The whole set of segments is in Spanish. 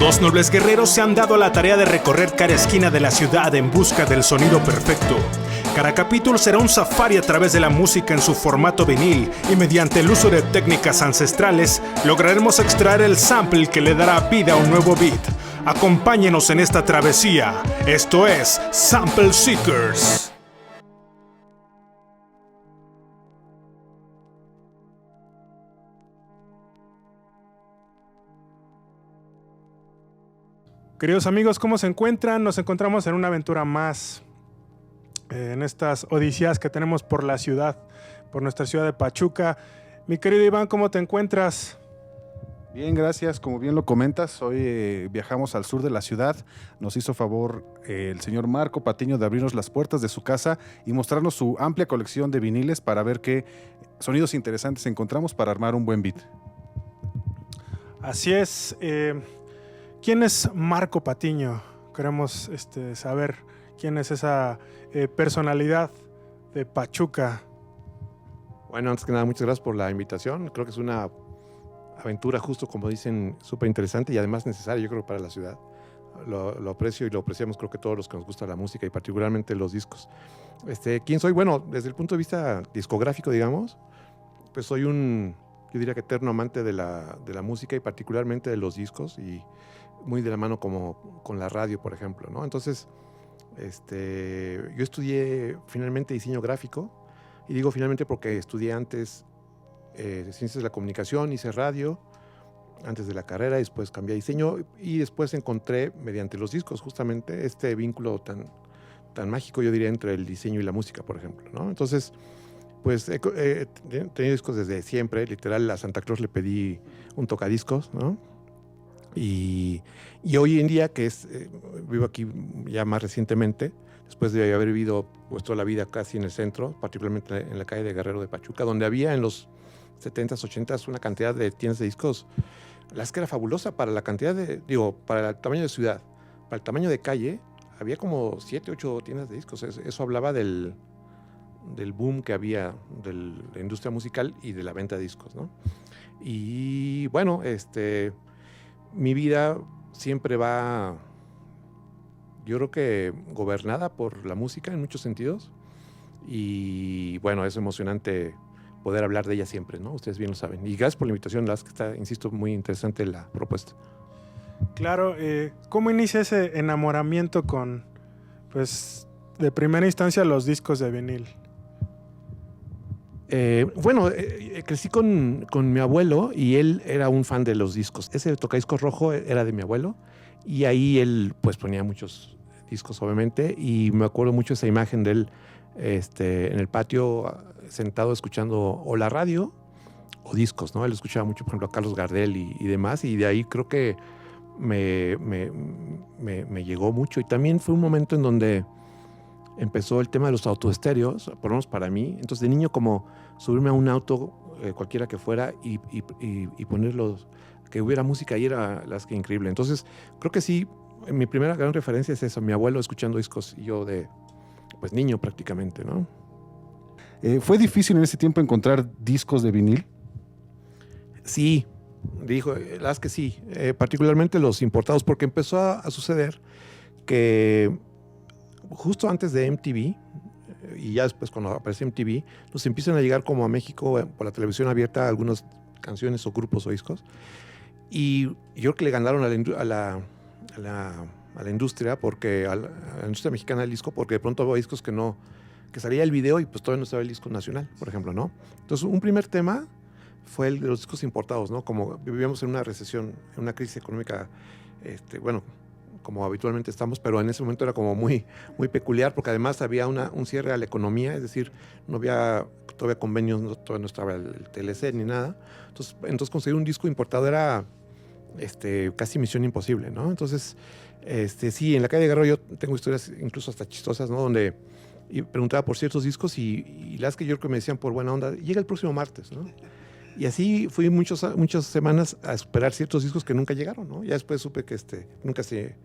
Dos nobles guerreros se han dado a la tarea de recorrer cada esquina de la ciudad en busca del sonido perfecto. Cada capítulo será un safari a través de la música en su formato vinil y mediante el uso de técnicas ancestrales lograremos extraer el sample que le dará vida a un nuevo beat. Acompáñenos en esta travesía. Esto es Sample Seekers. Queridos amigos, ¿cómo se encuentran? Nos encontramos en una aventura más, en estas odisías que tenemos por la ciudad, por nuestra ciudad de Pachuca. Mi querido Iván, ¿cómo te encuentras? Bien, gracias. Como bien lo comentas, hoy viajamos al sur de la ciudad. Nos hizo favor el señor Marco Patiño de abrirnos las puertas de su casa y mostrarnos su amplia colección de viniles para ver qué sonidos interesantes encontramos para armar un buen beat. Así es. ¿Quién es Marco Patiño? Queremos saber quién es esa personalidad de Pachuca. Bueno, antes que nada, muchas gracias por la invitación. Creo que es una aventura, justo como dicen, súper interesante y además necesaria, yo creo, para la ciudad. Lo aprecio y lo apreciamos, creo que todos los que nos gusta la música y particularmente los discos. ¿Quién soy? Bueno, desde el punto de vista discográfico, digamos, pues soy yo diría que eterno amante de la música y particularmente de los discos y muy de la mano como con la radio, por ejemplo, ¿no? Entonces, yo estudié finalmente diseño gráfico y digo finalmente porque estudié antes ciencias de la comunicación, hice radio antes de la carrera, después cambié a diseño y después encontré mediante los discos justamente este vínculo tan mágico, yo diría, entre el diseño y la música, por ejemplo, ¿no? Entonces, pues he tenido discos desde siempre, literal a Santa Claus le pedí un tocadiscos, ¿no? Y hoy en día, que vivo aquí ya más recientemente, después de haber vivido pues, toda la vida casi en el centro, particularmente en la calle de Guerrero de Pachuca, donde había en los 70s, 80s una cantidad de tiendas de discos, la que era fabulosa para la cantidad para el tamaño de ciudad, para el tamaño de calle, había como 7, 8 tiendas de discos. Eso hablaba del boom que había de la industria musical y de la venta de discos, ¿no? Y bueno, mi vida siempre va, yo creo que gobernada por la música en muchos sentidos y bueno, es emocionante poder hablar de ella siempre, ¿no? Ustedes bien lo saben. Y gracias por la invitación, que está, insisto, muy interesante la propuesta. Claro, ¿cómo inicia ese enamoramiento con, pues, de primera instancia los discos de vinil? Bueno, crecí con mi abuelo y él era un fan de los discos. Ese tocadiscos rojo era de mi abuelo y ahí él pues ponía muchos discos obviamente y me acuerdo mucho esa imagen de él en el patio sentado escuchando o la radio o discos, ¿no? Él escuchaba mucho, por ejemplo, a Carlos Gardel y demás y de ahí creo que me llegó mucho y también fue un momento en donde empezó el tema de los autoestéreos, por lo menos para mí. Entonces, de niño, como subirme a un auto, cualquiera que fuera, y ponerlos, que hubiera música ahí era que increíble. Entonces, creo que sí, mi primera gran referencia es eso, mi abuelo escuchando discos y yo pues niño prácticamente, ¿no? ¿Fue difícil en ese tiempo encontrar discos de vinil? Sí, la verdad es que sí, particularmente los importados, porque empezó a suceder que justo antes de MTV, y ya después cuando apareció MTV, nos empiezan a llegar como a México por la televisión abierta algunas canciones o grupos o discos. Y yo creo que le ganaron a la industria, a la industria mexicana del disco, porque de pronto había discos que salía el video y pues todavía no estaba el disco nacional, por ejemplo, ¿no? Entonces, un primer tema fue el de los discos importados, ¿no? Como vivíamos en una recesión, en una crisis económica, bueno, como habitualmente estamos, pero en ese momento era como muy, muy peculiar porque además había un cierre a la economía, es decir, no había todavía convenios, todavía no estaba el TLC ni nada. Entonces conseguir un disco importado era casi misión imposible, ¿no? Entonces, sí, en la calle de Guerrero yo tengo historias incluso hasta chistosas, ¿no? Donde preguntaba por ciertos discos y las que yo creo que me decían por buena onda, llega el próximo martes, ¿no? Y así fui muchas semanas a esperar ciertos discos que nunca llegaron, ¿no? Ya después supe que nunca se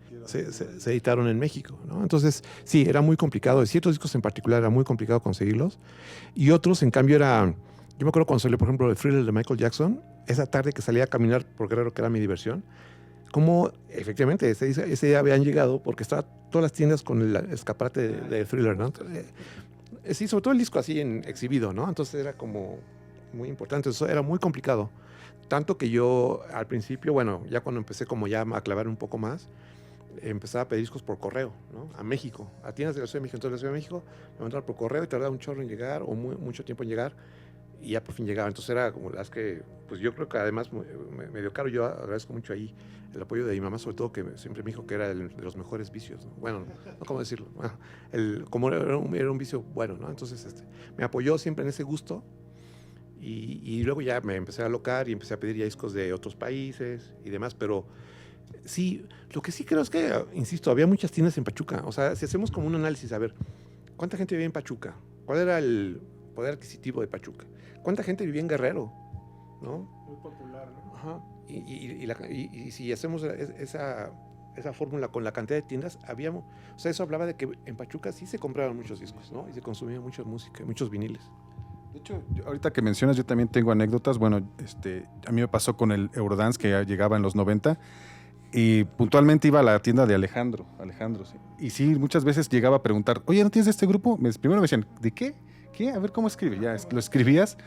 editaron en México, ¿no? Entonces, sí, era muy complicado. Ciertos discos en particular era muy complicado conseguirlos. Y otros, en cambio, yo me acuerdo cuando salió, por ejemplo, el Thriller de Michael Jackson, esa tarde que salía a caminar por Guerrero, que era mi diversión, cómo efectivamente ese día habían llegado porque estaban todas las tiendas con el escaparate de Thriller, ¿no? Entonces, sí, sobre todo el disco así exhibido, ¿no? Entonces era como muy importante, eso era muy complicado. Tanto que yo al principio, bueno, ya cuando empecé como ya a clavar un poco más, empezaba a pedir discos por correo, ¿no? A México, a tiendas de la Ciudad de México. Entonces la Ciudad de México me mandaban por correo y tardaba un chorro en llegar o mucho tiempo en llegar y ya por fin llegaba. Entonces era como las que, pues yo creo que además medio caro. Yo agradezco mucho ahí el apoyo de mi mamá, sobre todo, que siempre me dijo que era de los mejores vicios, ¿no? Bueno, no cómo decirlo, bueno, como era un vicio bueno, ¿no? Entonces me apoyó siempre en ese gusto. Y luego ya me empecé a alocar y empecé a pedir ya discos de otros países y demás, pero sí, lo que sí creo es que, insisto, había muchas tiendas en Pachuca. O sea, si hacemos como un análisis, a ver, ¿cuánta gente vivía en Pachuca? ¿Cuál era el poder adquisitivo de Pachuca? ¿Cuánta gente vivía en Guerrero? ¿No? Muy popular, ¿no? Ajá. Y si hacemos esa fórmula con la cantidad de tiendas, habíamos, o sea, eso hablaba de que en Pachuca sí se compraban muchos discos, ¿no? Y se consumía mucha música, muchos viniles. De hecho, ahorita que mencionas, yo también tengo anécdotas. Bueno, a mí me pasó con el Eurodance que ya llegaba en los 90 y puntualmente iba a la tienda de Alejandro, sí. Y sí, muchas veces llegaba a preguntar, oye, ¿no tienes este grupo? Primero me decían, ¿de qué? ¿Qué? A ver cómo escribe. Ya lo escribías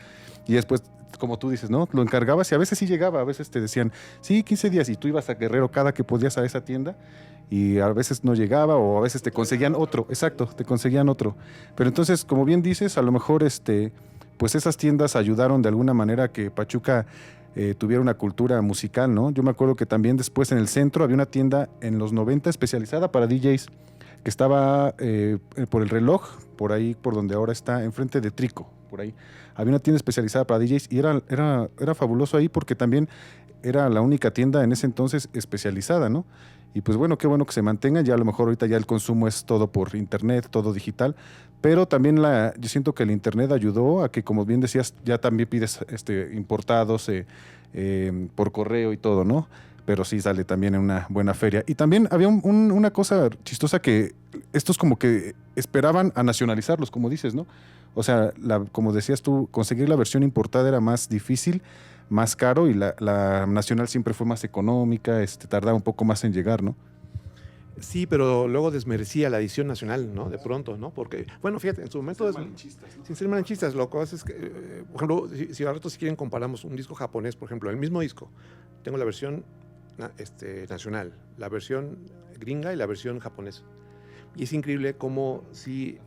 y después, como tú dices, ¿no? Lo encargabas y a veces sí llegaba, a veces te decían, sí, 15 días y tú ibas a Guerrero cada que podías a esa tienda y a veces no llegaba o a veces te conseguían otro, exacto, te conseguían otro. Pero entonces, como bien dices, a lo mejor pues esas tiendas ayudaron de alguna manera a que Pachuca tuviera una cultura musical, ¿no? Yo me acuerdo que también después en el centro había una tienda en los 90 especializada para DJs que estaba por el Reloj, por ahí, por donde ahora está, enfrente de Trico, por ahí. Había una tienda especializada para DJs y era fabuloso ahí porque también era la única tienda en ese entonces especializada, ¿no? Y pues bueno, qué bueno que se mantengan. Ya a lo mejor ahorita ya el consumo es todo por internet, todo digital, pero también yo siento que el internet ayudó a que, como bien decías, ya también pides importados por correo y todo, ¿no? Pero sí sale también en una buena feria. Y también había una cosa chistosa que estos como que esperaban a nacionalizarlos, como dices, ¿no? O sea, como decías tú, conseguir la versión importada era más difícil, más caro, y la nacional siempre fue más económica, tardaba un poco más en llegar, ¿no? Sí, pero luego desmerecía la edición nacional, ¿no? De pronto, ¿no? Porque, bueno, fíjate, en su momento... Sin ser malinchistas, lo que pasa es que, por ejemplo, si ahora si quieren comparamos un disco japonés, por ejemplo, el mismo disco, tengo la versión nacional, la versión gringa y la versión japonesa. Y es increíble cómo sí,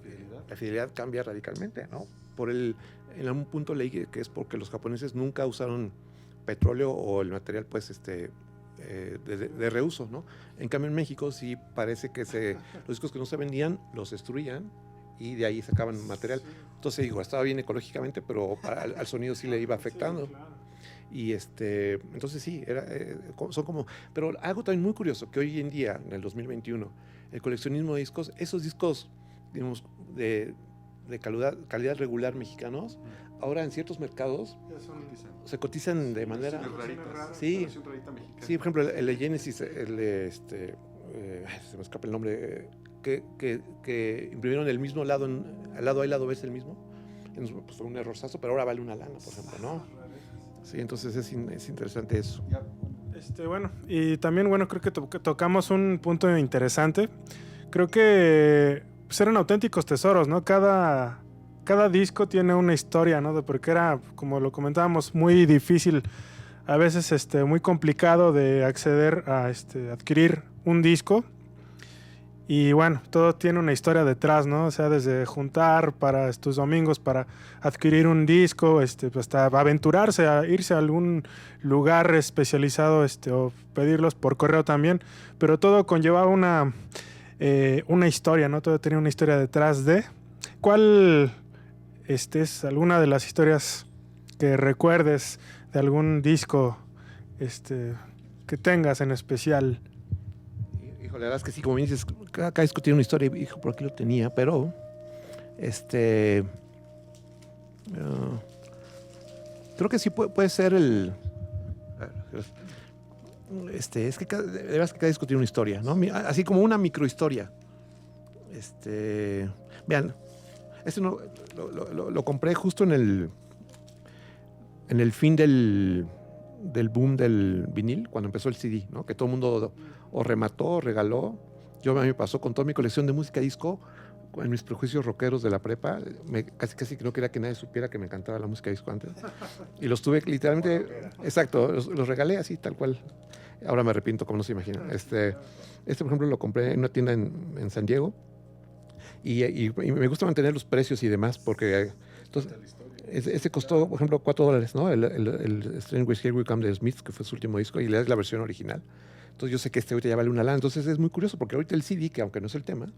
la fidelidad cambia radicalmente, ¿no? En algún punto leí que es porque los japoneses nunca usaron petróleo o el material, pues, de reuso, ¿no? En cambio en México sí parece que los discos que no se vendían los destruían y de ahí sacaban material. Entonces digo, estaba bien ecológicamente, pero al sonido sí le iba afectando. Sí, claro. Y entonces sí, son como... Pero algo también muy curioso, que hoy en día, en el 2021, el coleccionismo de discos, esos discos, digamos, de calidad regular mexicanos, ahora en ciertos mercados se cotizan de manera... Sí, sí, por ejemplo, el de Genesis, se me escapa el nombre, que imprimieron el mismo lado, al lado A y lado B es el mismo. Pues fue un errorzazo, pero ahora vale una lana, por ejemplo, ¿no? Sí, entonces es interesante eso. Bueno, y también, bueno, creo que tocamos un punto interesante. Creo que pues, eran auténticos tesoros, ¿no? Cada disco tiene una historia, ¿no? Porque era, como lo comentábamos, muy difícil, a veces muy complicado de acceder a adquirir un disco. Y bueno, todo tiene una historia detrás, ¿no? O sea, desde juntar para estos domingos para adquirir un disco, hasta aventurarse a irse a algún lugar especializado, o pedirlos por correo también. Pero todo conllevaba una historia, ¿no? Todo tenía una historia detrás de. ¿Cuál es alguna de las historias que recuerdes de algún disco que tengas en especial? Híjole, la verdad es que sí, como me dices, cada disco tiene una historia, hijo, por aquí lo tenía, pero creo que sí puede ser es que de verdad que cada disco tiene una historia, ¿no? Así como una microhistoria. Vean, lo compré justo en el fin del del boom del vinil, cuando empezó el CD, ¿no? Que todo el mundo o remató o regaló. A mí me pasó con toda mi colección de música disco, en mis prejuicios rockeros de la prepa, casi que no quería que nadie supiera que me encantaba la música disco antes. Y los tuve literalmente, exacto, los regalé así, tal cual. Ahora me arrepiento, como no se imagina. Por ejemplo, lo compré en una tienda en San Diego y me gusta mantener los precios y demás porque entonces, ese costó, por ejemplo, $4, ¿no? El Strange Here We Come de Smith, que fue su último disco, y le das la versión original. Entonces yo sé que ahorita ya vale una lana. Entonces es muy curioso porque ahorita el CD, que aunque no es el tema,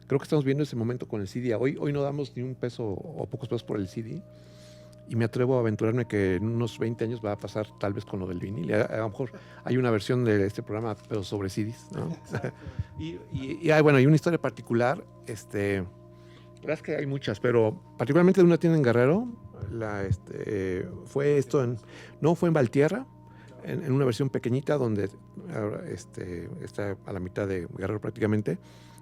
creo que estamos viendo ese momento con el CD. Hoy no damos ni un peso o pocos pesos por el CD. Y me atrevo a aventurarme que en unos 20 años va a pasar tal vez con lo del vinil. A lo mejor hay una versión de este programa, pero sobre CDs, ¿no? y hay una historia particular. La verdad es que hay muchas, pero particularmente de una tienda en Guerrero. Fue en Valtierra, en una versión pequeñita donde está a la mitad de Guerrero prácticamente.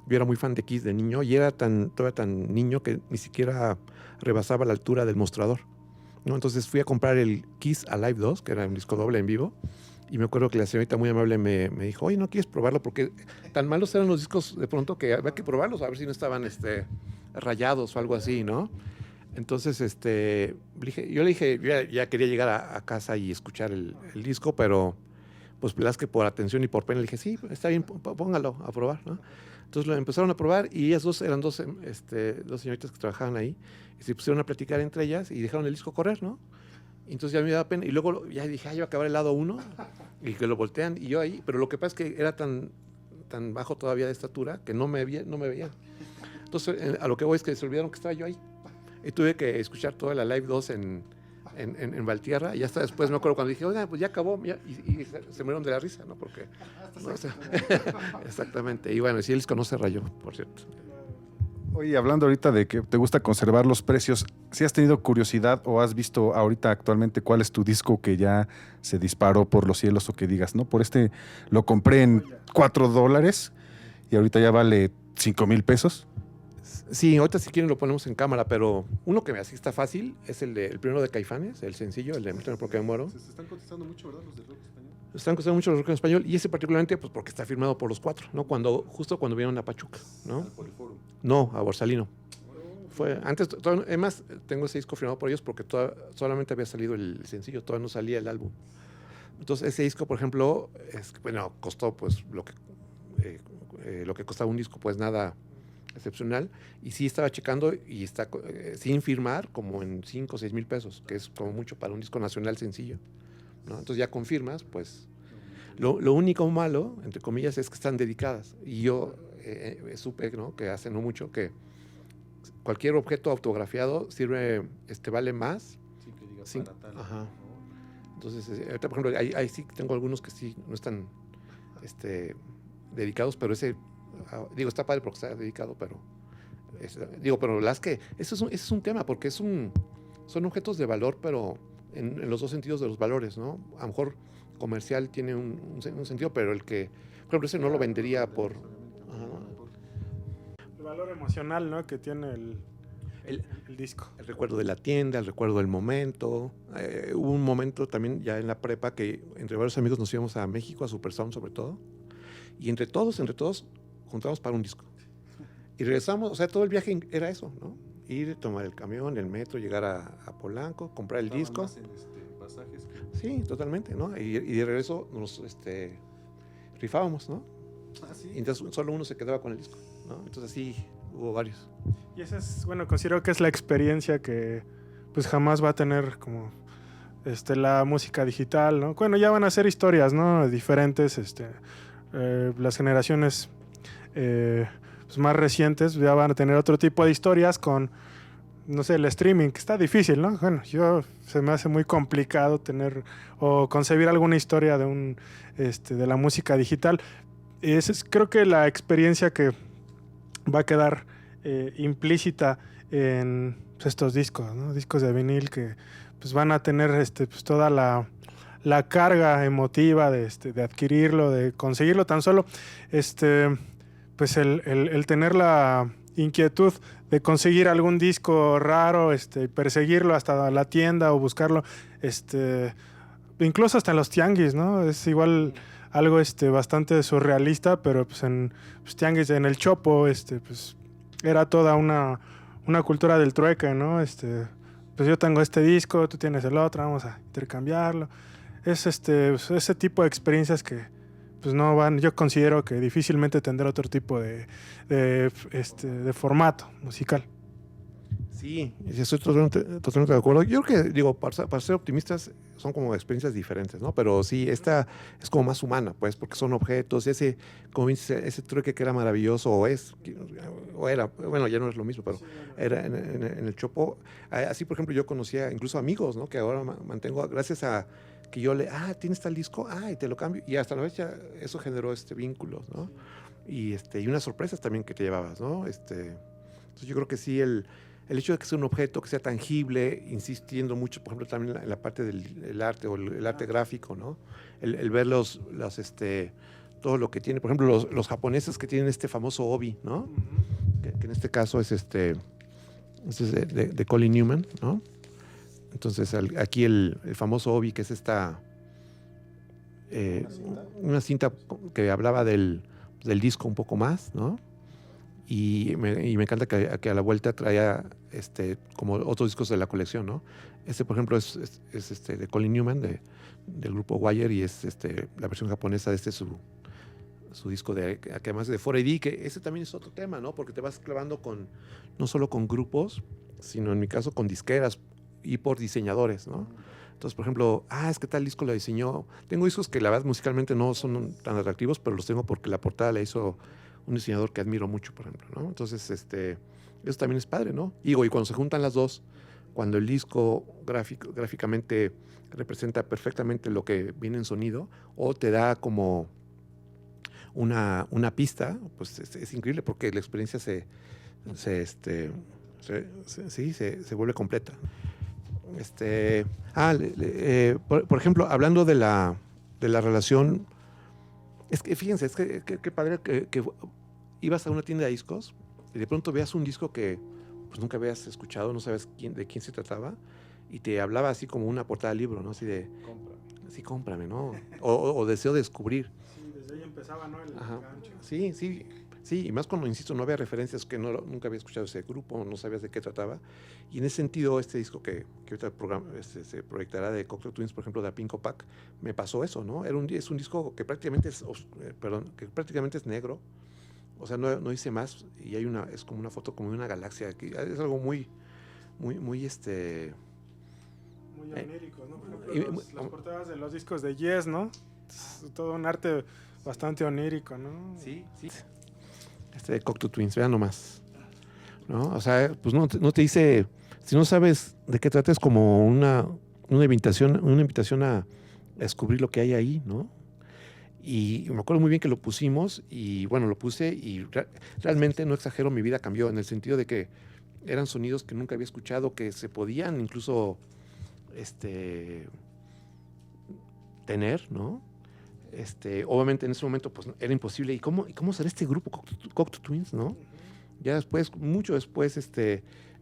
Yo era muy fan de Kiss de niño y era todavía tan niño que ni siquiera rebasaba la altura del mostrador, ¿no? Entonces fui a comprar el Kiss Alive 2, que era un disco doble en vivo, y me acuerdo que la señorita muy amable me dijo, oye, ¿no quieres probarlo? Porque tan malos eran los discos de pronto que había que probarlos, a ver si no estaban rayados o algo así, ¿no? Entonces yo le dije, ya quería llegar a casa y escuchar el disco, pero pues las que por atención y por pena le dije, sí, está bien, póngalo a probar, ¿no? Entonces lo empezaron a probar y ellas eran dos señoritas que trabajaban ahí y se pusieron a platicar entre ellas y dejaron el disco correr, ¿no? Y entonces ya me daba pena y luego ya dije, yo voy a acabar el lado 1 y que lo voltean y yo ahí, pero lo que pasa es que era tan bajo todavía de estatura que no me veía. Entonces a lo que voy es que se olvidaron que estaba yo ahí y tuve que escuchar toda la Live 2 en Valtierra y hasta después me acuerdo cuando dije, oiga, pues ya acabó y se murieron de la risa, ¿no? Porque exactamente, y bueno, si el disco no se rayó, por cierto. Oye, hablando ahorita de que te gusta conservar los precios, ¿si has tenido curiosidad o has visto ahorita actualmente cuál es tu disco que ya se disparó por los cielos o que digas, no, por lo compré en $4 y ahorita ya vale 5,000 pesos? Sí, ahorita si quieren lo ponemos en cámara, pero uno que así está fácil es el primero de Caifanes, el sencillo, el de Mírame porque me muero. Se están contestando mucho, ¿verdad? Los de rock español. Están contestando mucho los rock en español y ese particularmente pues porque está firmado por los 4, ¿no? Justo cuando vinieron a Pachuca, ¿no? Por el foro. No, a Borsalino. Fue antes, además tengo ese disco firmado por ellos porque solamente había salido el sencillo, todavía no salía el álbum. Entonces ese disco, por ejemplo, costó pues lo que costaba un disco, pues nada excepcional, y sí estaba checando y está sin firmar como en 5 o 6 mil pesos, que es como mucho para un disco nacional sencillo, ¿no? Entonces ya confirmas, pues lo único malo, entre comillas, es que están dedicadas, y yo supe, ¿no?, que hace no mucho que cualquier objeto autografiado vale más. Sí, que digas Sí, para tal. ajá. Entonces, ahorita, por ejemplo, ahí sí tengo algunos que sí no están dedicados, pero está padre porque está dedicado, pero pero ese es un tema porque son objetos de valor, pero en los dos sentidos de los valores, ¿no? A lo mejor comercial tiene un sentido, pero por ejemplo, ese no lo vendería por... El valor emocional, ¿no?, que tiene el disco. El recuerdo de la tienda, el recuerdo del momento. Hubo un momento también ya en la prepa que entre varios amigos nos íbamos a México, a Supersound sobre todo, y entre todos juntamos para un disco. Y regresamos, o sea, todo el viaje era eso, ¿no? Ir, tomar el camión, el metro, llegar a Polanco, comprar el disco. Pasajes. Sí, totalmente, ¿no? Y de regreso nos rifábamos, ¿no? Ah, sí. Y entonces solo uno se quedaba con el disco, ¿no? Entonces así hubo varios. Y esa es, considero que es la experiencia que pues jamás va a tener como la música digital, ¿no? Bueno, ya van a ser historias, ¿no?, diferentes, las generaciones pues más recientes ya van a tener otro tipo de historias con, no sé, el streaming, que está difícil, ¿no? Bueno, se me hace muy complicado tener o concebir alguna historia de la música digital. Esa es, creo que la experiencia que va a quedar implícita en pues, estos discos, ¿no? Discos de vinil que pues van a tener pues, toda la carga emotiva de adquirirlo, de conseguirlo. Tan solo pues el tener la inquietud de conseguir algún disco raro, perseguirlo hasta la tienda o buscarlo, incluso hasta en los tianguis, ¿no? Es igual algo bastante surrealista, pero pues en pues, tianguis, en el Chopo, pues era toda una cultura del trueque, ¿no? Pues yo tengo este disco, tú tienes el otro, vamos a intercambiarlo. Es pues, ese tipo de experiencias que pues no van, yo considero que difícilmente tendrá otro tipo de formato musical. Sí, estoy totalmente de acuerdo. Yo creo que, digo, para ser optimistas son como experiencias diferentes, ¿no? Pero sí, esta es como más humana, pues, porque son objetos. Como dices, ese trueque que era maravilloso, o era, bueno, ya no es lo mismo, pero era en el Chopo. Así, por ejemplo, yo conocía incluso amigos, ¿no? Que ahora mantengo, gracias a que yo ¿tienes tal disco? Y te lo cambio. Y hasta la vez ya eso generó vínculos, ¿no? Y unas sorpresas también que te llevabas, ¿no? Entonces yo creo que sí, el hecho de que sea un objeto, que sea tangible, insistiendo mucho, por ejemplo, también en la parte del arte o el arte gráfico, ¿no? El ver todo lo que tiene, por ejemplo, los japoneses que tienen este famoso obi, ¿no? Que en este caso es de Colin Newman, ¿no? Entonces, aquí el famoso obi, que es una cinta que hablaba del disco un poco más, ¿no? Y me encanta que a la vuelta traía como otros discos de la colección, ¿no? Por ejemplo, es de Colin Newman, del grupo Wire, y es la versión japonesa de su disco, que además de 4AD, que ese también es otro tema, ¿no? Porque te vas clavando no solo con grupos, sino en mi caso con disqueras y por diseñadores, ¿no? Entonces, por ejemplo, es que tal disco lo diseñó. Tengo discos que la verdad musicalmente no son tan atractivos, pero los tengo porque la portada la hizo un diseñador que admiro mucho, por ejemplo, ¿no? Entonces, eso también es padre, ¿no? Y cuando se juntan las dos, cuando el disco gráficamente representa perfectamente lo que viene en sonido, o te da como una pista, pues es increíble porque la experiencia se vuelve completa. Por ejemplo, hablando de la relación, es que fíjense, es que padre que ibas a una tienda de discos y de pronto veas un disco que pues nunca habías escuchado, no sabes de quién se trataba, y te hablaba así como una portada de libro, ¿no? Así de, sí, cómprame, ¿no? O deseo descubrir. Sí, desde ahí empezaba, ¿no? El gancho. Sí, y más cuando, insisto, no había referencias, que nunca había escuchado ese grupo, no sabías de qué trataba. Y en ese sentido, este disco que ahorita se proyectará de Cocteau Twins, por ejemplo, de Pinko Pack, me pasó eso, ¿no? Es un disco que prácticamente es negro, o sea, no dice más, y es como una foto como de una galaxia, que es algo muy muy onírico, ¿no? Por ejemplo, las portadas de los discos de Yes, ¿no? Es todo un arte bastante onírico, ¿no? Sí. De Cocteau Twins, vean nomás, ¿no? O sea, pues no te dice, si no sabes de qué trata, es como una invitación a descubrir lo que hay ahí, ¿no? Y me acuerdo muy bien que lo pusimos, y bueno, lo puse, y realmente, no exagero, mi vida cambió en el sentido de que eran sonidos que nunca había escuchado, que se podían incluso tener, ¿no? Obviamente en ese momento pues era imposible. ¿Y cómo será este grupo Cocteau Twins, no? Ya después, mucho después,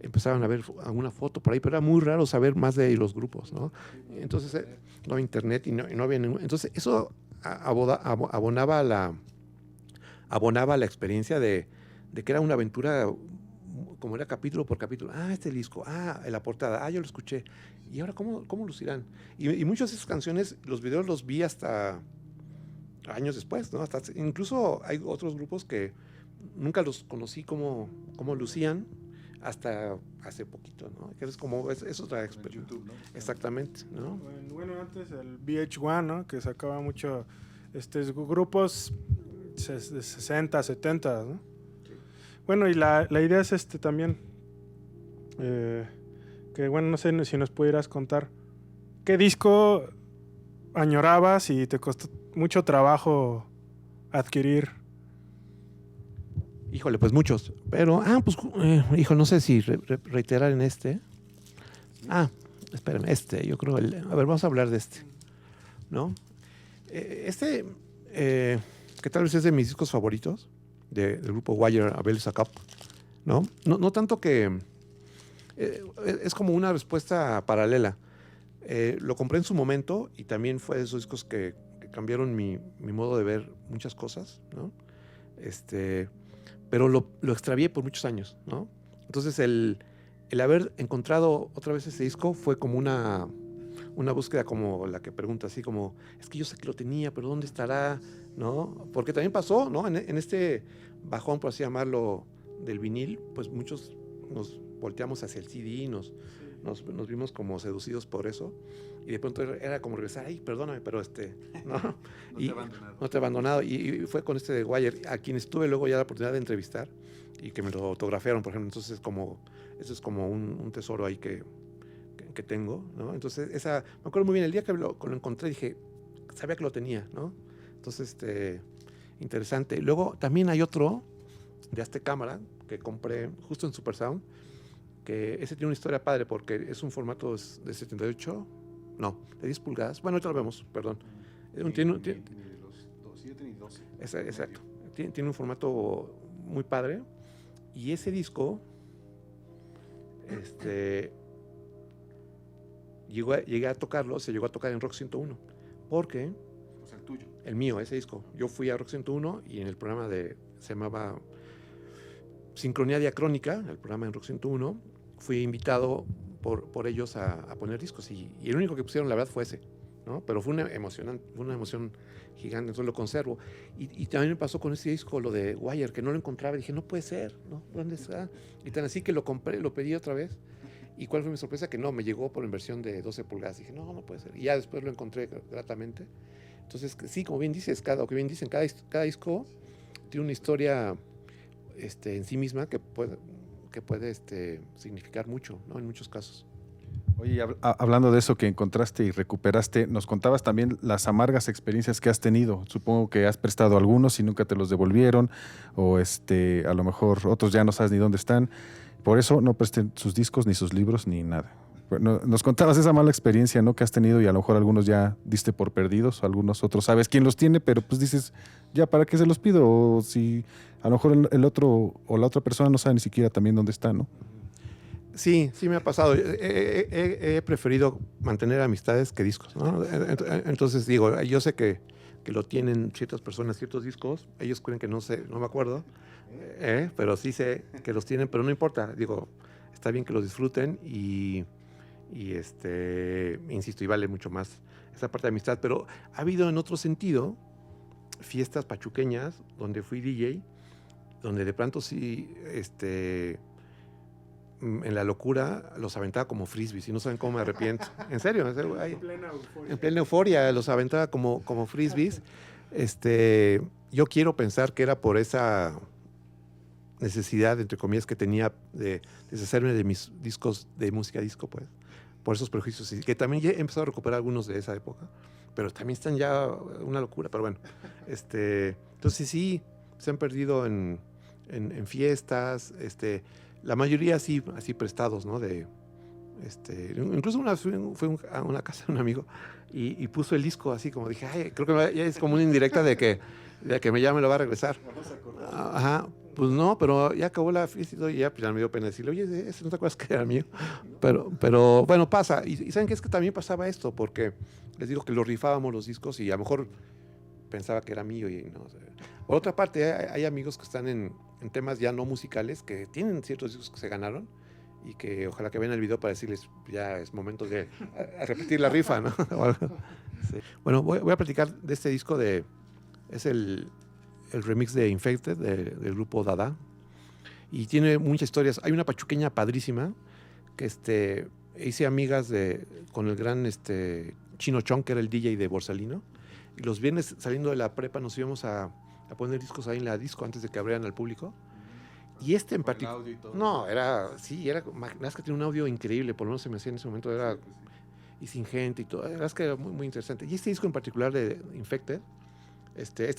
empezaron a ver alguna foto por ahí, pero era muy raro saber más de los grupos, ¿no? Entonces no había internet y no había ningún. Entonces eso abonaba la experiencia de que era una aventura, como era capítulo por capítulo. Este disco, la portada, yo lo escuché. ¿Y ahora cómo lucirán? Y muchas de esas canciones, los videos los vi hasta años después, ¿no? Incluso hay otros grupos que nunca los conocí cómo lucían hasta hace poquito, ¿no? Que es otra experiencia. ¿No? Exactamente, ¿no? Bueno, antes el VH1, ¿no? Que sacaba mucho grupos de 60, 70, ¿no? Sí. Bueno, y la idea es también que, bueno, no sé si nos pudieras contar qué disco añorabas y te costó mucho trabajo adquirir. Híjole, pues muchos. Pero, no sé si reiterar en espérame, yo creo, a ver, vamos a hablar de ¿no? Que tal vez es de mis discos favoritos, del grupo Wire, Abel Zacup, ¿no? No tanto que... es como una respuesta paralela. Lo compré en su momento y también fue de esos discos que cambiaron mi modo de ver muchas cosas, ¿no? Pero lo extravié por muchos años, ¿no? Entonces el haber encontrado otra vez ese disco fue como una búsqueda como la que pregunta, así como, es que yo sé que lo tenía, pero ¿dónde estará? ¿No? Porque también pasó, ¿no? En este bajón, por así llamarlo, del vinil, pues muchos nos volteamos hacia el CD, nos vimos como seducidos por eso, y de pronto era como regresar, ay, perdóname, pero ¿no? No te he abandonado. Y fue con este de Wire, a quienes tuve luego ya la oportunidad de entrevistar, y que me lo autografiaron, por ejemplo. Entonces eso es como un tesoro ahí que tengo, ¿no? Entonces me acuerdo muy bien, el día que lo encontré dije, sabía que lo tenía, ¿no? Entonces, interesante. Y luego también hay otro de Aztec Cámara que compré justo en Super Sound, que ese tiene una historia padre porque es un formato de 78, no, de 10 pulgadas. Bueno, ahorita lo vemos, perdón. Tiene Ni los 7 ni 12. Exacto. Tiene un formato muy padre. Y ese disco, llegué a tocarlo, se llegó a tocar en Rock 101. Porque... O sea, el tuyo. El mío, ese disco. Yo fui a Rock 101 y en el programa se llamaba Sincronía Diacrónica, el programa en Rock 101, fui invitado por ellos a poner discos y el único que pusieron, la verdad, fue ese, ¿no? Pero fue una emoción gigante, entonces lo conservo. Y también me pasó con ese disco, lo de Wire, que no lo encontraba, y dije, no puede ser, ¿no? ¿Dónde está? Y tan así que lo compré, lo pedí otra vez. ¿Y cuál fue mi sorpresa? Que no, me llegó por inversión de 12 pulgadas. Dije, no puede ser. Y ya después lo encontré gratamente. Entonces, sí, como bien dices, cada disco tiene una historia en sí misma que puede significar mucho, ¿no? En muchos casos. Oye, hablando de eso que encontraste y recuperaste, nos contabas también las amargas experiencias que has tenido. Supongo que has prestado algunos y nunca te los devolvieron, o a lo mejor otros ya no sabes ni dónde están. Por eso no presten sus discos, ni sus libros, ni nada. Nos contabas esa mala experiencia, ¿no?, que has tenido, y a lo mejor algunos ya diste por perdidos, algunos otros sabes quién los tiene, pero pues dices, ya, ¿para qué se los pido? O si a lo mejor el otro o la otra persona no sabe ni siquiera también dónde está, ¿no? Sí me ha pasado. He preferido mantener amistades que discos, ¿no? Entonces digo, yo sé que lo tienen ciertas personas, ciertos discos, ellos creen que no me acuerdo, pero sí sé que los tienen, pero no importa, digo, está bien que los disfruten y insisto, y vale mucho más esa parte de amistad. Pero ha habido en otro sentido fiestas pachuqueñas donde fui DJ, donde de pronto sí, en la locura los aventaba como frisbees y no saben cómo me arrepiento. En serio, en plena euforia los aventaba como frisbees. Yo quiero pensar que era por esa necesidad, entre comillas, que tenía de deshacerme de mis discos de música disco, pues, por esos prejuicios, y que también ya he empezado a recuperar algunos de esa época, pero también están ya una locura. Pero bueno, entonces sí, se han perdido en fiestas, la mayoría así prestados, ¿no? Incluso una vez fui a una casa de un amigo y puso el disco así, como dije, ay, creo que ya es como una indirecta de que ya me lo va a regresar. Ajá, pues no, pero ya acabó la fiesta y ya me dio pena decirle, oye, ese no te acuerdas que era mío. Pero bueno, pasa. Y ¿saben qué? Es que también pasaba esto, porque les digo que lo rifábamos los discos y a lo mejor pensaba que era mío y no. Por otra parte, hay amigos que están en temas ya no musicales, que tienen ciertos discos que se ganaron y que ojalá que vean el video para decirles, ya es momento de repetir la rifa, ¿no? Sí. Bueno, voy a platicar de este disco es el remix de Infected del grupo Dada, y tiene muchas historias. Hay una pachuqueña padrísima que hice amigas con el gran Chino Chong, que era el DJ de Borsalino, y los viernes saliendo de la prepa nos íbamos a poner discos ahí en la disco antes de que abrieran al público. Y en particular, no, más que tiene un audio increíble, por lo menos se me hacía en ese momento, y sin gente y todo, la verdad es que era muy, muy interesante. Y este disco en particular de Infected,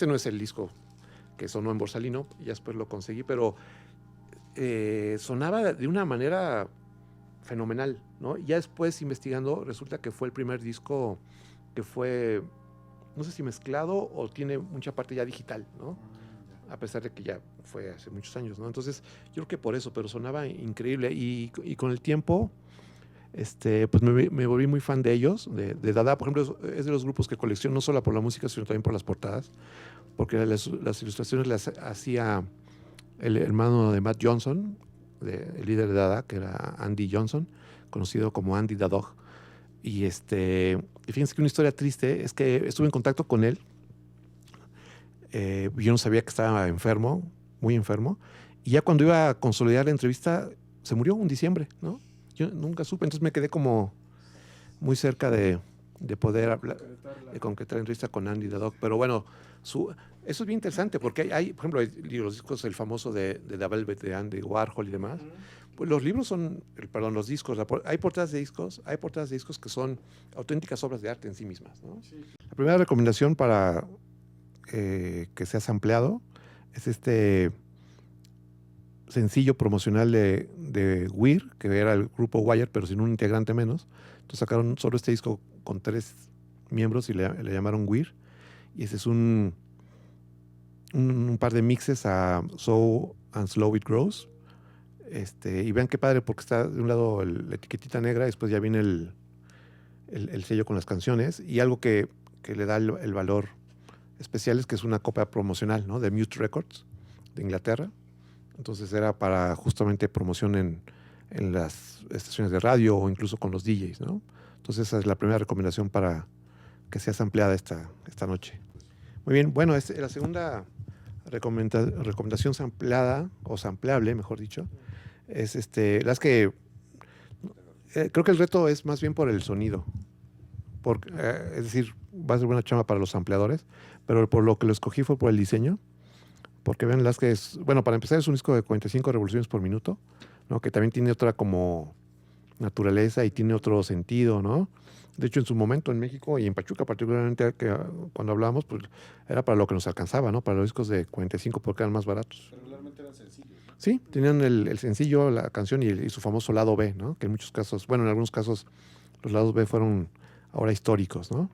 no es el disco que sonó en Borsalino, ya después lo conseguí, pero sonaba de una manera fenomenal, ¿no? Ya después, investigando, resulta que fue el primer disco que fue, no sé si mezclado o tiene mucha parte ya digital, ¿no? A pesar de que ya fue hace muchos años, ¿no? Entonces, yo creo que por eso, pero sonaba increíble. Y con el tiempo, Pues me volví muy fan de ellos, de Dada. Por ejemplo, es de los grupos que colecciono no solo por la música, sino también por las portadas, porque las ilustraciones las hacía el hermano de Matt Johnson, el líder de Dada, que era Andy Johnson, conocido como Andy the Dog. Y fíjense que una historia triste es que estuve en contacto con él. Yo no sabía que estaba enfermo, muy enfermo. Y ya cuando iba a consolidar la entrevista, se murió en diciembre, ¿no? Yo nunca supe, entonces me quedé como muy cerca de poder hablar, de concretar la entrevista con Andy the Dog. Pero bueno, eso es bien interesante porque hay por ejemplo, los discos, el famoso de The Velvet de Andy Warhol y demás. Pues los libros son, los discos, hay portadas de discos que son auténticas obras de arte en sí mismas, ¿no? Sí. La primera recomendación para que seas ampliado es sencillo promocional de Weir, que era el grupo Wire, pero sin un integrante menos. Entonces sacaron solo este disco con 3 miembros y le llamaron Weir. Y ese es un par de mixes a So and Slow It Grows. Y vean qué padre, porque está de un lado la etiquetita negra, y después ya viene el sello con las canciones. Y algo que le da el valor especial es que es una copia promocional, ¿no? De Mute Records, de Inglaterra. Entonces era para justamente promoción en las estaciones de radio o incluso con los DJs, ¿no? Entonces esa es la primera recomendación para que seas ampliada esta noche. Muy bien, bueno, la segunda recomendación samplada, o sampleable, mejor dicho, es las que creo que el reto es más bien por el sonido. Es decir, va a ser buena chamba para los sampleadores, pero por lo que lo escogí fue por el diseño. Porque vean las que bueno, para empezar es un disco de 45 revoluciones por minuto, ¿no? Que también tiene otra como naturaleza y tiene otro sentido, ¿no? De hecho, en su momento en México y en Pachuca particularmente, que cuando hablábamos, pues era para lo que nos alcanzaba, ¿no? Para los discos de 45 porque eran más baratos. Pero regularmente eran sencillos, ¿no? Sí, tenían el sencillo, la canción y su famoso lado B, ¿no? Que en muchos casos, bueno, en algunos casos los lados B fueron ahora históricos, ¿no?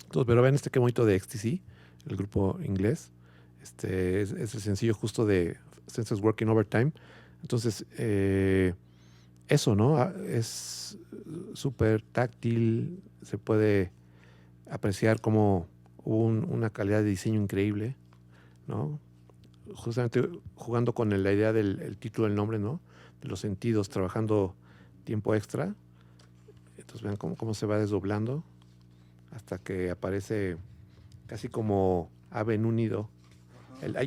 Entonces, pero vean qué bonito de XTC, el grupo inglés. Es el sencillo justo de Senses Working Overtime. Entonces, eso, ¿no? Es súper táctil, se puede apreciar como hubo una calidad de diseño increíble, ¿no? Justamente jugando con la idea del título del nombre, ¿no? De los sentidos, trabajando tiempo extra. Entonces vean cómo se va desdoblando hasta que aparece casi como ave en un nido. El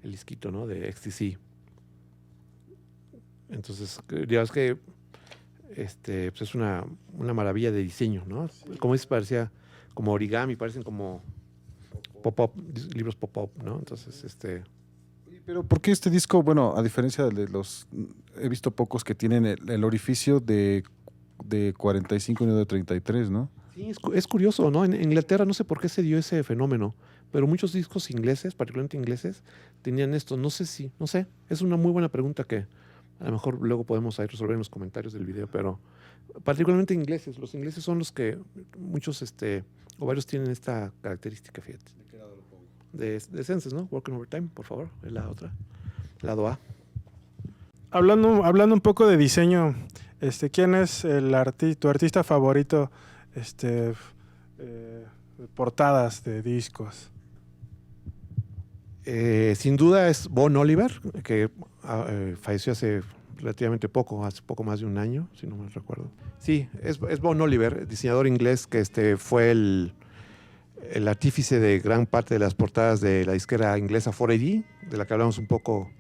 disquito, ¿no? De XTC. Entonces, digamos que pues es una maravilla de diseño, ¿no? Sí. Como dices, parecía como origami, parecen como pop-up, libros pop-up, ¿no? Entonces, Pero ¿por qué este disco, bueno, a diferencia de los, he visto pocos que tienen el orificio de 45 y no de 33, ¿no? Sí, es curioso, ¿no? En Inglaterra no sé por qué se dio ese fenómeno, pero muchos discos ingleses, particularmente ingleses, tenían esto. No sé, es una muy buena pregunta que a lo mejor luego podemos ahí resolver en los comentarios del video, pero particularmente ingleses. Los ingleses son los que muchos, o varios tienen esta característica, fíjate. ¿De qué lado lo pongo? De Senses, ¿no? Working Overtime, por favor, es la otra, lado A. Hablando un poco de diseño, ¿quién es tu artista favorito? Portadas de discos. Sin duda es Bon Oliver, que falleció hace relativamente poco, hace poco más de un año, si no me recuerdo. Sí, es Bon Oliver, diseñador inglés que fue el artífice de gran parte de las portadas de la disquera inglesa 4AD, de la que hablamos un poco,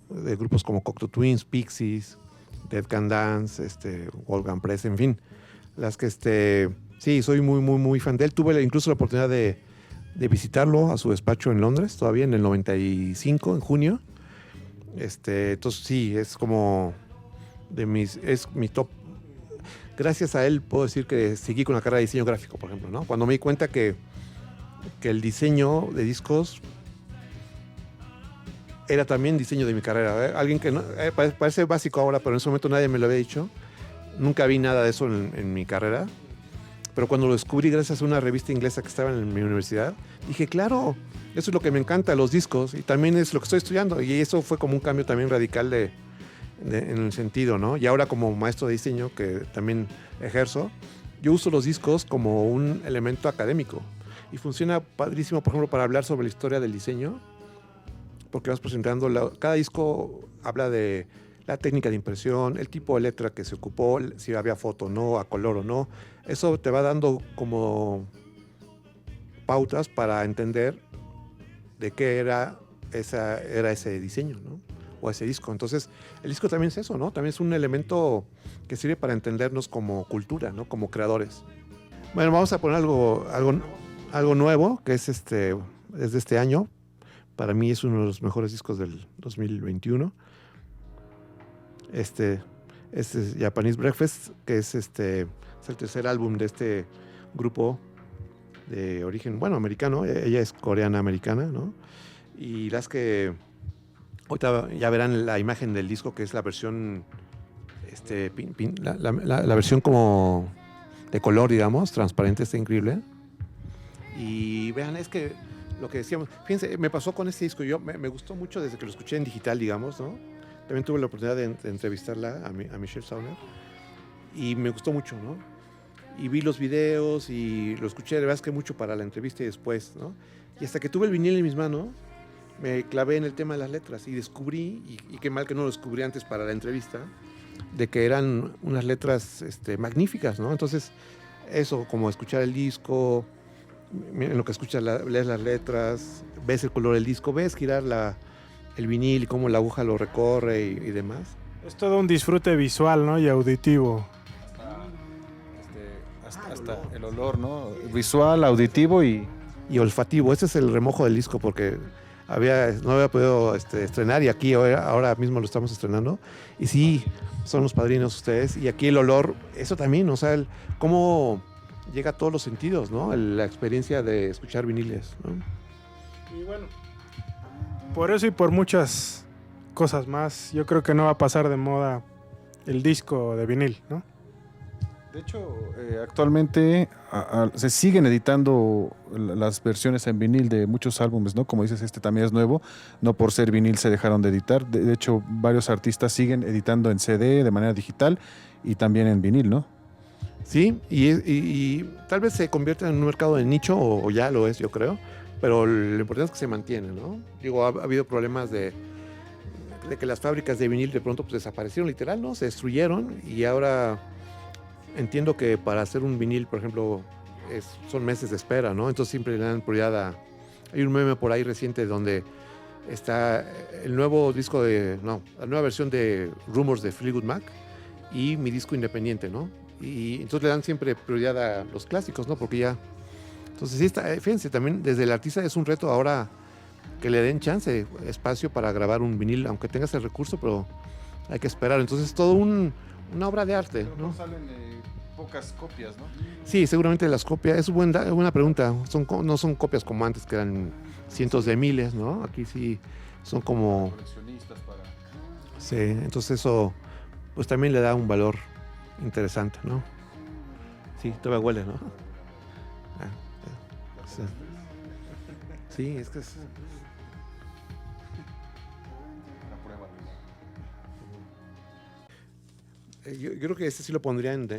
de grupos como Cocteau Twins, Pixies, Dead Can Dance, Wolfgang Press, en fin. Las que sí, soy muy, muy, muy fan de él. Tuve incluso la oportunidad de visitarlo a su despacho en Londres, todavía en el 95, en junio. Entonces sí, es como es mi top. Gracias a él puedo decir que seguí con la carrera de diseño gráfico, por ejemplo, ¿no? Cuando me di cuenta que el diseño de discos era también diseño de mi carrera. Alguien que no, parece básico ahora, pero en ese momento nadie me lo había dicho. Nunca vi nada de eso en mi carrera. Pero cuando lo descubrí gracias a una revista inglesa que estaba en mi universidad, dije, claro, eso es lo que me encanta, los discos, y también es lo que estoy estudiando. Y eso fue como un cambio también radical en el sentido, ¿no? Y ahora como maestro de diseño, que también ejerzo, yo uso los discos como un elemento académico y funciona padrísimo, por ejemplo, para hablar sobre la historia del diseño, porque vas presentando, cada disco habla de la técnica de impresión, el tipo de letra que se ocupó, si había foto o no, a color o no. Eso te va dando como pautas para entender de qué era ese diseño, ¿no? O ese disco. Entonces, el disco también es eso, ¿no? También es un elemento que sirve para entendernos como cultura, ¿no? Como creadores. Bueno, vamos a poner algo nuevo, que es es de este año. Para mí es uno de los mejores discos del 2021. Este es Japanese Breakfast, que es el tercer álbum de este grupo de origen, bueno, americano. Ella es coreana-americana, ¿no? Y las que ahorita ya verán la imagen del disco, que es la versión la versión como de color, digamos, transparente, está increíble. Y vean, es que lo que decíamos, fíjense, me pasó con este disco, me gustó mucho desde que lo escuché en digital, digamos, ¿no? También tuve la oportunidad de entrevistarla a Michelle Sauner y me gustó mucho, ¿no? Y vi los videos y lo escuché, de verdad es que mucho para la entrevista y después, ¿no? Y hasta que tuve el vinil en mis manos, me clavé en el tema de las letras y descubrí, y qué mal que no lo descubrí antes para la entrevista, de que eran unas letras magníficas, ¿no? Entonces, eso, como escuchar el disco, en lo que escuchas, lees las letras, ves el color del disco, ves girar el vinil y cómo la aguja lo recorre y demás. Es todo un disfrute visual, ¿no? Y auditivo. Hasta el olor, ¿no? Visual, auditivo y olfativo. Este es el remojo del disco porque no había podido estrenar y aquí ahora mismo lo estamos estrenando. Y sí, son los padrinos ustedes. Y aquí el olor, eso también, o sea, cómo llega a todos los sentidos, ¿no? La experiencia de escuchar viniles, ¿no? Y bueno, por eso y por muchas cosas más, yo creo que no va a pasar de moda el disco de vinil, ¿no? de hecho, actualmente se siguen editando las versiones en vinil de muchos álbumes, ¿no? Como dices, este también es nuevo, no por ser vinil se dejaron de editar. De hecho, varios artistas siguen editando en CD de manera digital y también en vinil, ¿no? Sí, y tal vez se convierta en un mercado de nicho, o ya lo es, yo creo, pero lo importante es que se mantiene, ¿no? Digo, ha habido problemas de que las fábricas de vinil de pronto pues, desaparecieron literal, ¿no? Se destruyeron y ahora entiendo que para hacer un vinil, por ejemplo, son meses de espera, ¿no? Entonces siempre le dan prioridad Hay un meme por ahí reciente donde está el nuevo disco la nueva versión de Rumors de Fleetwood Mac y mi disco independiente, ¿no? Y entonces le dan siempre prioridad a los clásicos, ¿no? Porque ya... Entonces sí, fíjense, también desde el artista es un reto ahora que le den chance, espacio para grabar un vinil, aunque tengas el recurso, pero hay que esperar. Entonces es todo una obra de arte, ¿no? No salen pocas copias, ¿no? Sí, seguramente las copias, es buena pregunta. No son copias como antes, que eran cientos de miles, ¿no? Aquí sí son como... Coleccionistas para... Sí, entonces eso pues también le da un valor interesante, ¿no? Sí, todavía huele, ¿no? Sí. Sí, es que es... Yo creo que este sí lo pondría en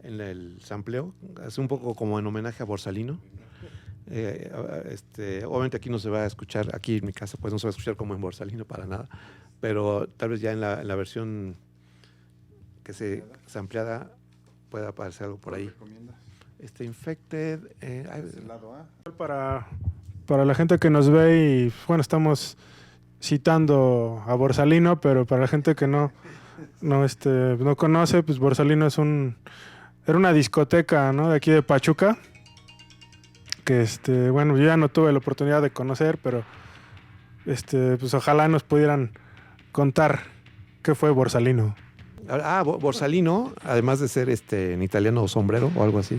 el sampleo, es un poco como en homenaje a Borsalino. Obviamente aquí no se va a escuchar, aquí en mi casa pues no se va a escuchar como en Borsalino para nada, pero tal vez ya en la versión que se sampleada pueda aparecer algo por ahí. Infected. lado A. Para la gente que nos ve y bueno, estamos citando a Borsalino, pero para la gente que no conoce, pues Borsalino era una discoteca, ¿no? De aquí de Pachuca, que bueno, yo ya no tuve la oportunidad de conocer, pero pues ojalá nos pudieran contar qué fue Borsalino. Borsalino, además de ser en italiano sombrero o algo así,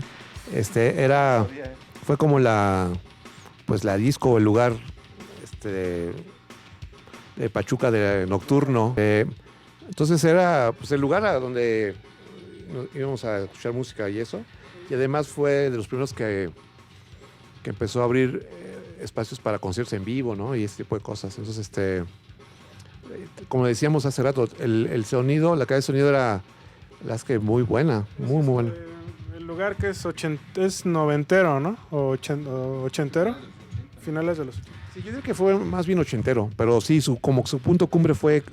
fue como la disco o el lugar de Pachuca de nocturno. Entonces era pues el lugar a donde íbamos a escuchar música y eso. Y además fue de los primeros que empezó a abrir espacios para conciertos en vivo, ¿no? Y ese tipo de cosas. Entonces, como decíamos hace rato, el sonido, la calidad de sonido era que muy buena, muy buena. El lugar que es noventero, ¿no? O ochentero. Finales de los... Sí, yo diría que fue más bien ochentero, pero sí, como su punto cumbre fue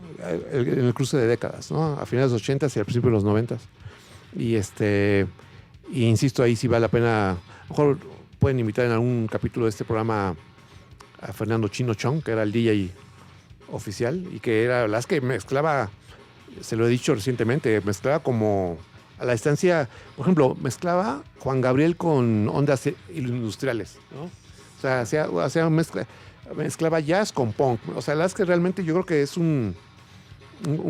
en el cruce de décadas, ¿no? A finales de los 80 y al principio de los 90. Y y insisto, ahí sí vale la pena. A lo mejor pueden invitar en algún capítulo de este programa a Fernando Chino Chong, que era el DJ oficial y que era las que mezclaba, se lo he dicho recientemente, mezclaba como a la distancia, por ejemplo, mezclaba Juan Gabriel con ondas industriales, ¿no? O sea, hacía mezclaba jazz con punk. O sea, las que realmente yo creo que es un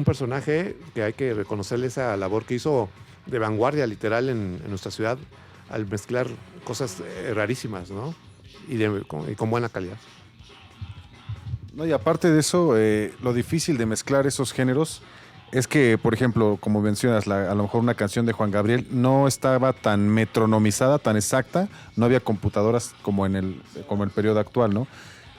personaje que hay que reconocerle esa labor que hizo de vanguardia literal en nuestra ciudad al mezclar cosas rarísimas, ¿no? Y con buena calidad. No, y aparte de eso, lo difícil de mezclar esos géneros es que, por ejemplo, como mencionas, a lo mejor una canción de Juan Gabriel no estaba tan metronomizada, tan exacta, no había computadoras como como el periodo actual, ¿no?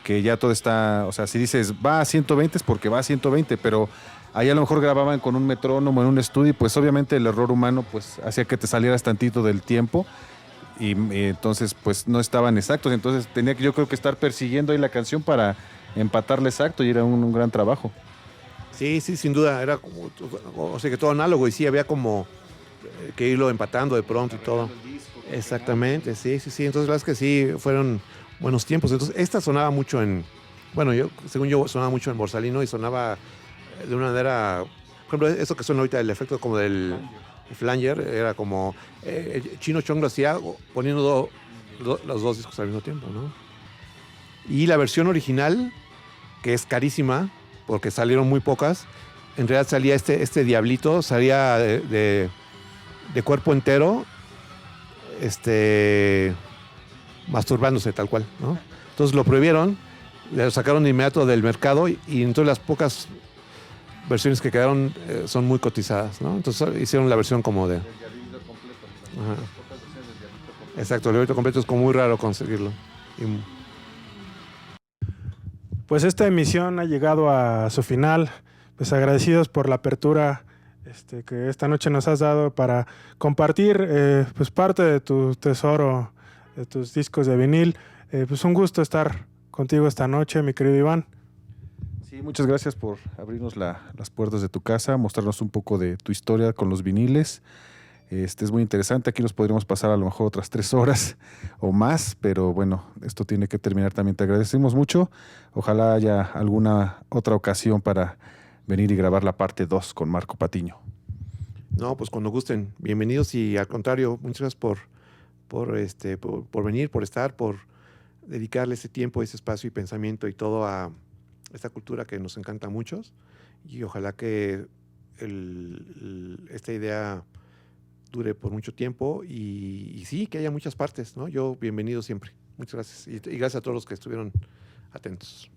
Que ya todo está, o sea, si dices va a 120 es porque va a 120, pero ahí a lo mejor grababan con un metrónomo en un estudio y pues obviamente el error humano pues hacía que te salieras tantito del tiempo y entonces pues no estaban exactos, entonces tenía que yo creo que estar persiguiendo ahí la canción para empatarle exacto y era un gran trabajo. Sí, sin duda, era como, o sea, que todo análogo y sí, había como que irlo empatando de pronto y todo. Exactamente, sí, entonces la verdad es que sí, fueron buenos tiempos. Entonces, esta sonaba mucho según yo, sonaba mucho en Borsalino y sonaba de una manera, por ejemplo, eso que suena ahorita, el efecto como del flanger, era como, Chino Chong lo hacía poniendo los dos discos al mismo tiempo, ¿no? Y la versión original, que es carísima, porque salieron muy pocas, en realidad salía este diablito, salía de cuerpo entero, masturbándose tal cual, ¿no? Entonces lo prohibieron, lo sacaron de inmediato del mercado y entonces las pocas versiones que quedaron son muy cotizadas, ¿no? Entonces hicieron la versión como de... Ajá. Exacto, el diablito completo es como muy raro conseguirlo. Pues esta emisión ha llegado a su final. Pues agradecidos por la apertura que esta noche nos has dado para compartir pues parte de tu tesoro, de tus discos de vinil. Pues un gusto estar contigo esta noche, mi querido Iván. Sí, muchas gracias por abrirnos las puertas de tu casa, mostrarnos un poco de tu historia con los viniles. Es muy interesante, aquí nos podríamos pasar a lo mejor otras 3 horas o más, pero bueno, esto tiene que terminar también. Te agradecemos mucho, ojalá haya alguna otra ocasión para venir y grabar la parte 2 con Marco Patiño. No, pues cuando gusten, bienvenidos y al contrario, muchas gracias por venir, por estar, por dedicarle ese tiempo, ese espacio y pensamiento y todo a esta cultura que nos encanta a muchos y ojalá que esta idea dure por mucho tiempo y sí, que haya muchas partes, ¿no? Yo bienvenido siempre. Muchas gracias y gracias a todos los que estuvieron atentos.